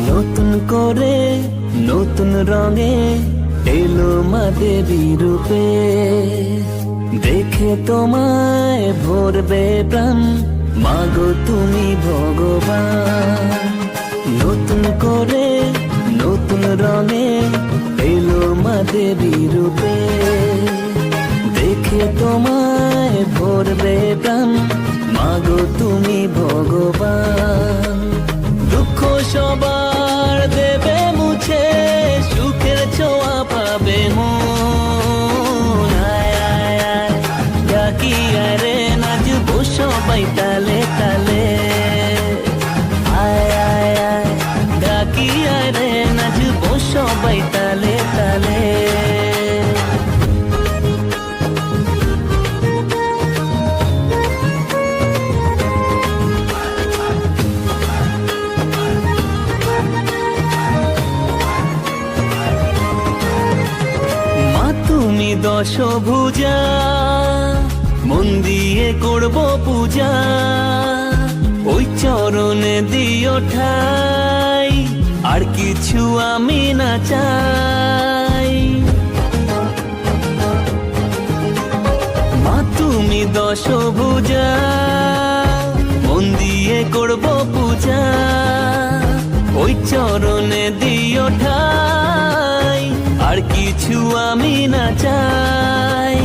নতুন করে নতুন রঙে এলো মা দেবী রূপে, দেখে তোমায় ভরবে প্রাণ, মাগো তুমি ভগবান। নতুন করে নতুন রঙে এলো মা দেবী রূপে, দেখে তোমায় ভরবে প্রাণ, মাগো তুমি ভগবান। দুঃখ সবার দেবে মুছে, সুখের ছোঁয়া পাবে মন। আয় আয় আয় ডাকি আয় রে, নাচবো সবাই তালে তালে। আয় আয় আয় ডাকি আয় রে, নাচবো সবাই তালে তালে। তুমি দশভুজা, মন দিয়ে করব পূজা, ওই চরণে দিও ঠাই, আর কিছু আমি না চাই। মা তুমি দশভুজা, মন দিয়ে করব পূজা, ওই চরণে দিও ঠাই, আর কিছু আমি না চাই।